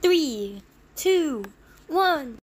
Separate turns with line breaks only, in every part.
3, 2, 1.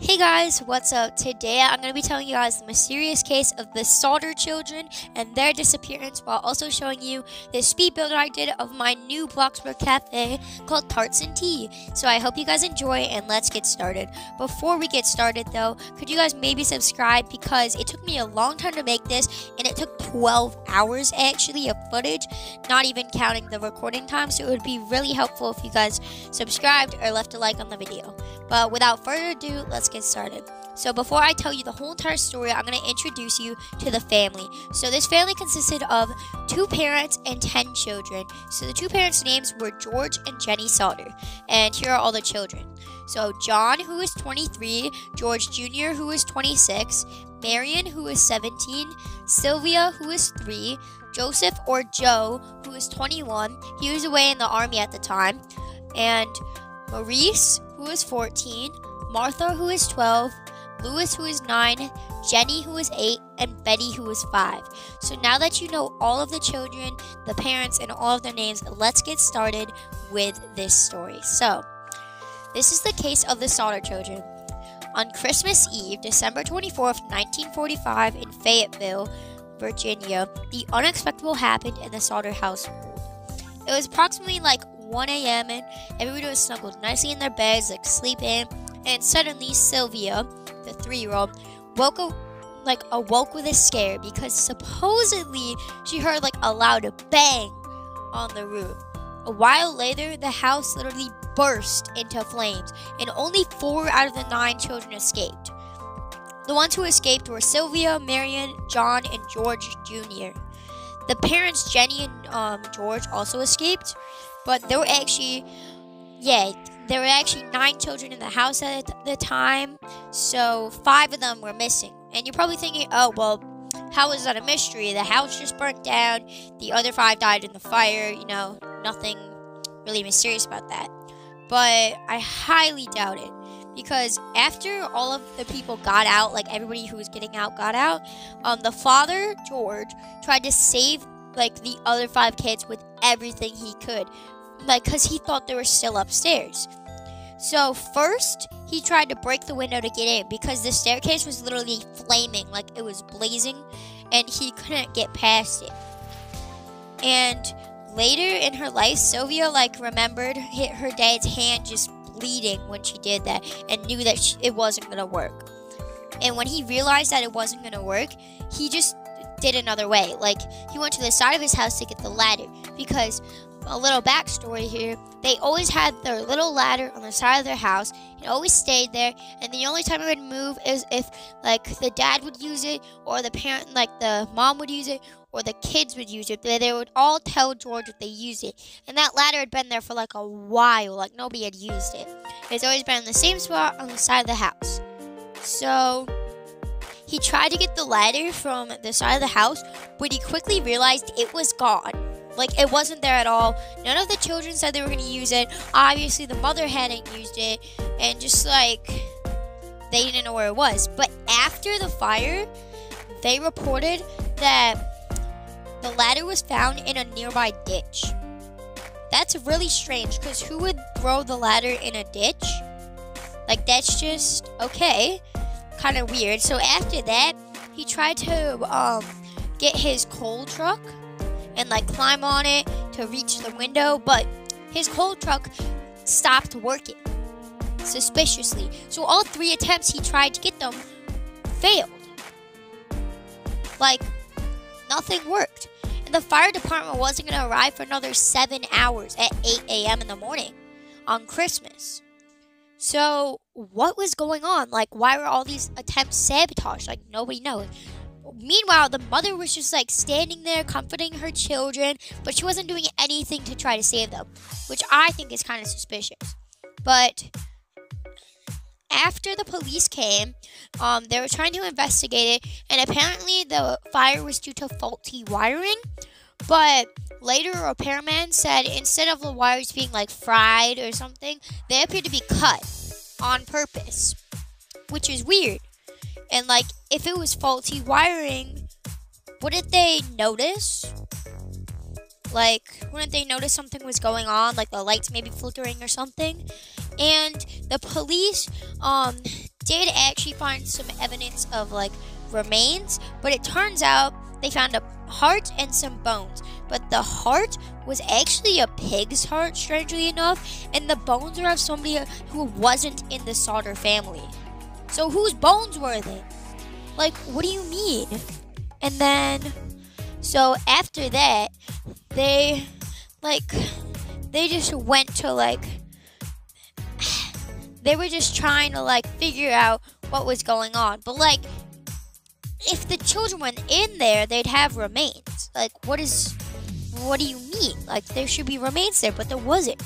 Hey guys, what's up? Today I'm going to be telling you guys the mysterious case of the Sodder Children and their disappearance, while also showing you the speed builder I did of my new Bloxburg cafe called Tarts&Tea. So I hope you guys enjoy, and let's get started. Before we get started though, could you guys maybe subscribe, because it took me a long time to make this and it took 12 hours actually of footage, not even counting the recording time. So it would be really helpful if you guys subscribed or left a like on the video. But without further ado, let's get started. So before I tell you the whole entire story, I'm going to introduce you to the family. So this family consisted of 2 parents and 10 children. So the 2 parents' names were George and Jenny Sodder. And here are all the children. So John, who is 23, George Jr., who is 26, Marion, who is 17, Sylvia, who is 3, Joseph or Joe, who is 21. He was away in the army at the time. And Maurice, who is 14, Martha, who is 12, Louis, who is 9, Jenny, who is 8, and Betty, who is 5. So now that you know all of the children, the parents, and all of their names, let's get started with this story. So, this is the case of the Sodder Children. On Christmas Eve, December 24th, 1945, in Fayetteville, Virginia, the unexpected happened in the Sodder household. It was approximately like 1 a.m. and everybody was snuggled nicely in their beds, like sleeping. And suddenly, Sylvia, the 3-year-old, awoke with a scare, because supposedly she heard like a loud bang on the roof. A while later, the house literally burst into flames, and only 4 out of the 9 children escaped. The ones who escaped were Sylvia, Marion, John, and George Jr. The parents, Jenny and George, also escaped, but there were actually 9 children in the house at the time, so 5 of them were missing. And you're probably thinking, oh, well, how is that a mystery? The house just burnt down, the other 5 died in the fire, nothing really mysterious about that. But I highly doubt it, because after all of the people got out, like everybody who was getting out got out, the father, George, tried to save the other 5 kids with everything he could, because he thought they were still upstairs. So first, he tried to break the window to get in, because the staircase was literally flaming, like it was blazing, and he couldn't get past it. And later in her life, Sylvia remembered her dad's hand just bleeding when she did that, and knew that it wasn't going to work. And when he realized that it wasn't going to work, he just did another way. He went to the side of his house to get the ladder, because a little backstory here, they always had their little ladder on the side of their house. It always stayed there, and the only time it would move is if the dad would use it, or the parent, the mom would use it, or the kids would use it. They would all tell George that they used it, and that ladder had been there for a while, nobody had used it. It's always been in the same spot on the side of the house. So he tried to get the ladder from the side of the house, but he quickly realized it was gone. It wasn't there at all. None of the children said they were going to use it. Obviously, the mother hadn't used it, and just they didn't know where it was. But after the fire, they reported that the ladder was found in a nearby ditch. That's really strange, because who would throw the ladder in a ditch? That's just, okay, kind of weird. So after that, he tried to get his coal truck and climb on it to reach the window, but his coal truck stopped working suspiciously. So all 3 attempts he tried to get them failed. Nothing worked. And the fire department wasn't going to arrive for another 7 hours at 8 a.m. in the morning on Christmas. So what was going on? Why were all these attempts sabotaged? Nobody knows. Meanwhile, the mother was just standing there comforting her children, but she wasn't doing anything to try to save them, which I think is kind of suspicious. But after the police came, they were trying to investigate it, and apparently the fire was due to faulty wiring. But later, a repairman said instead of the wires being fried or something, they appeared to be cut on purpose. which is weird. And like, if it was faulty wiring, wouldn't they notice? Like, wouldn't they notice something was going on, like the lights maybe flickering or something? And the police did actually find some evidence of like remains, but it turns out they found a heart and some bones. But the heart was actually a pig's heart, strangely enough, and the bones were of somebody who wasn't in the Sodder family. So whose bones were they? Like, what do you mean? And then, so after that, they just went to like, they were just trying to like figure out what was going on. But like, if the children went in there, they'd have remains. Like, what do you mean? Like, there should be remains there, but there wasn't.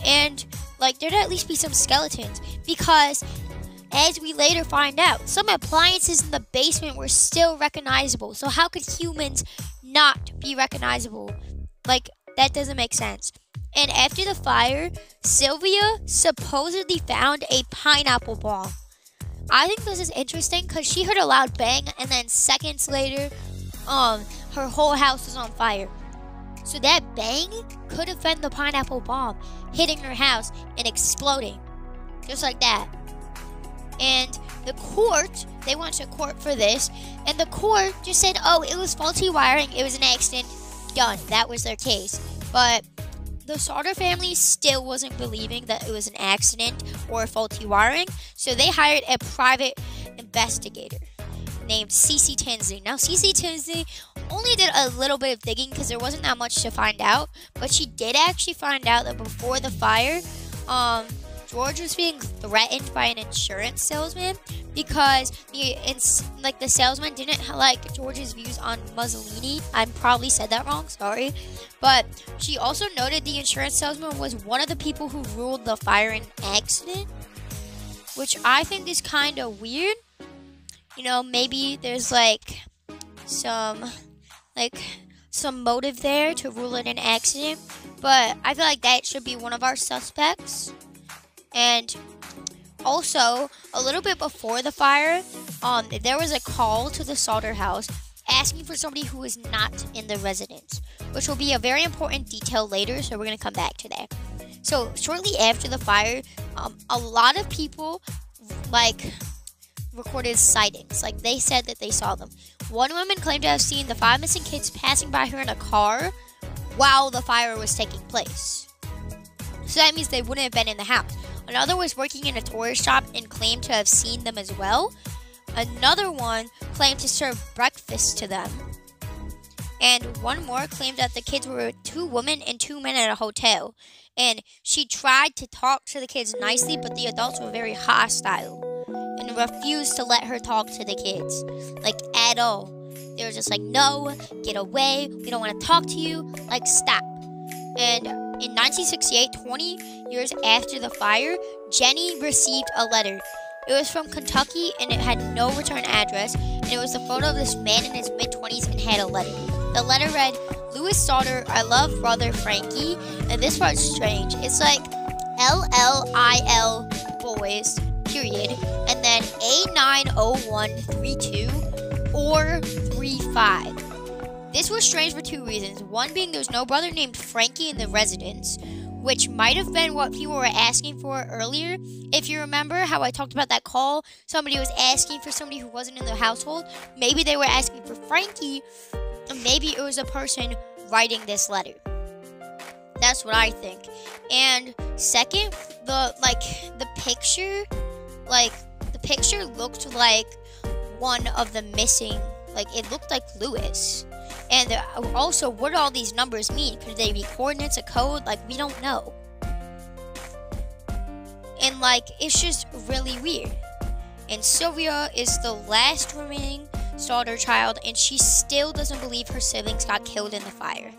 And like, there'd at least be some skeletons, because as we later find out, some appliances in the basement were still recognizable. So how could humans not be recognizable? Like, that doesn't make sense. And after the fire, Sylvia supposedly found a pineapple bomb. I think this is interesting because she heard a loud bang, and then seconds later, her whole house was on fire. So that bang could have been the pineapple bomb hitting her house and exploding. Just like that. And the court, they went to court for this, and the court just said, oh, it was faulty wiring, it was an accident, done. That was their case. But the Sodder family still wasn't believing that it was an accident or faulty wiring, so they hired a private investigator named Cece Tinsley. Now, Cece Tinsley only did a little bit of digging because there wasn't that much to find out, but she did actually find out that before the fire, George was being threatened by an insurance salesman because the salesman didn't like George's views on Mussolini. I probably said that wrong, sorry. But she also noted the insurance salesman was one of the people who ruled the fire an accident, which I think is kind of weird. You know, maybe there's like some motive there to rule it an accident, but I feel like that should be one of our suspects. And also, a little bit before the fire, there was a call to the Sodder house asking for somebody who was not in the residence, which will be a very important detail later, so we're going to come back to that. So, shortly after the fire, a lot of people, recorded sightings. Like, they said that they saw them. One woman claimed to have seen the 5 missing kids passing by her in a car while the fire was taking place. So that means they wouldn't have been in the house. Another was working in a tourist shop and claimed to have seen them as well. Another one claimed to serve breakfast to them. And one more claimed that the kids were 2 women and 2 men at a hotel. And she tried to talk to the kids nicely, but the adults were very hostile and refused to let her talk to the kids, at all. They were just like, no, get away, we don't want to talk to you, stop. And in 1968, 20 years after the fire, Jenny received a letter. It was from Kentucky, and it had no return address, and it was a photo of this man in his mid-20s and had a letter. The letter read, Louis Sodder, I love brother Frankie, and this part's strange. It's LLIL boys, period, and then A90132 or 35. This was strange for 2 reasons. One being there's no brother named Frankie in the residence, which might have been what people were asking for earlier. If you remember how I talked about that call, somebody was asking for somebody who wasn't in the household. Maybe they were asking for Frankie, and maybe it was a person writing this letter. That's what I think. And second, the picture looked like one of the missing, it looked like Louis. And also, what do all these numbers mean? Could they be coordinates, a code? We don't know. And, it's just really weird. And Sylvia is the last remaining Sodder child, and she still doesn't believe her siblings got killed in the fire.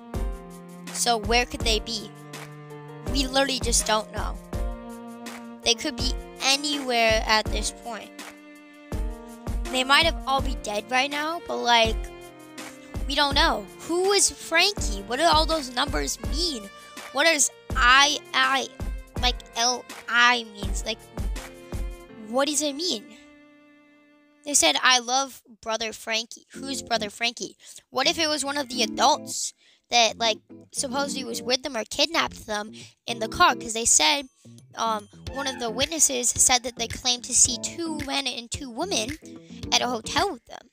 So where could they be? We literally just don't know. They could be anywhere at this point. They might have all be dead right now, but, we don't know. Who is Frankie? What do all those numbers mean? What does LI means? What does it mean? They said, I love brother Frankie. Who's brother Frankie? What if it was one of the adults that, like, supposedly was with them or kidnapped them in the car? Because they said, one of the witnesses said that they claimed to see 2 men and 2 women at a hotel with them.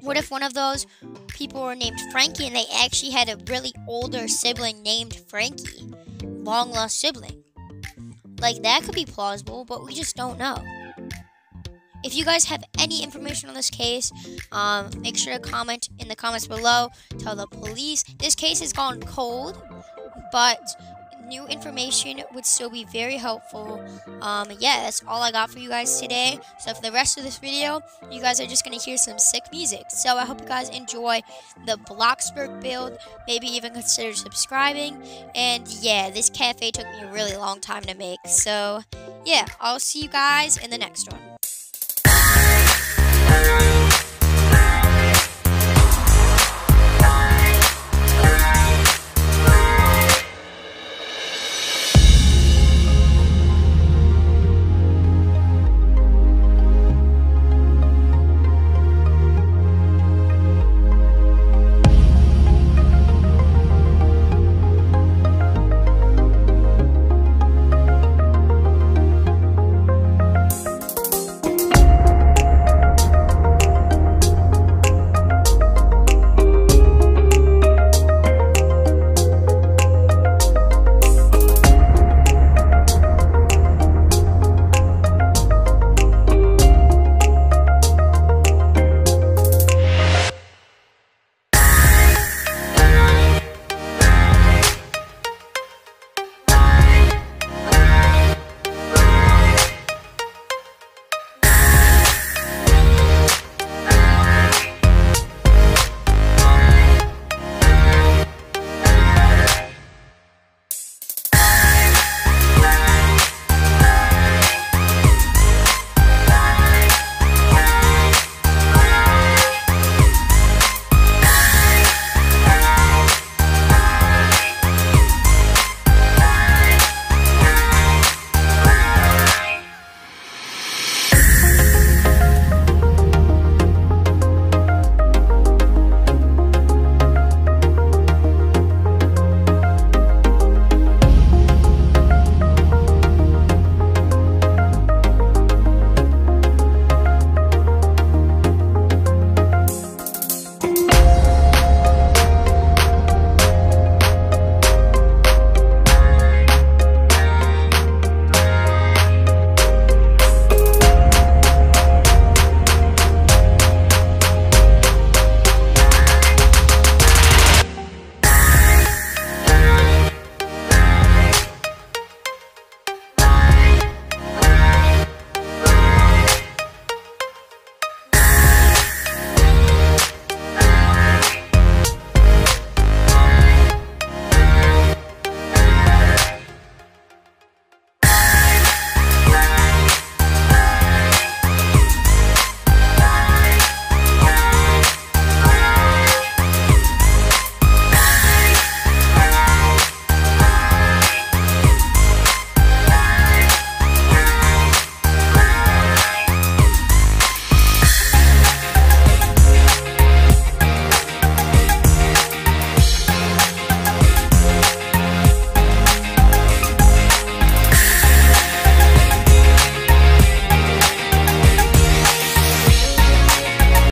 What if one of those people were named Frankie and they actually had a really older sibling named Frankie? Long lost sibling. Like, that could be plausible, but we just don't know. If you guys have any information on this case, make sure to comment in the comments below. Tell the police. This case has gone cold, but new information would still be very helpful. Yeah, that's all I got for you guys today. So for the rest of this video, you guys are just going to hear some sick music. So I hope you guys enjoy the Bloxburg build. Maybe even consider subscribing. And yeah, this cafe took me a really long time to make. So yeah, I'll see you guys in the next one.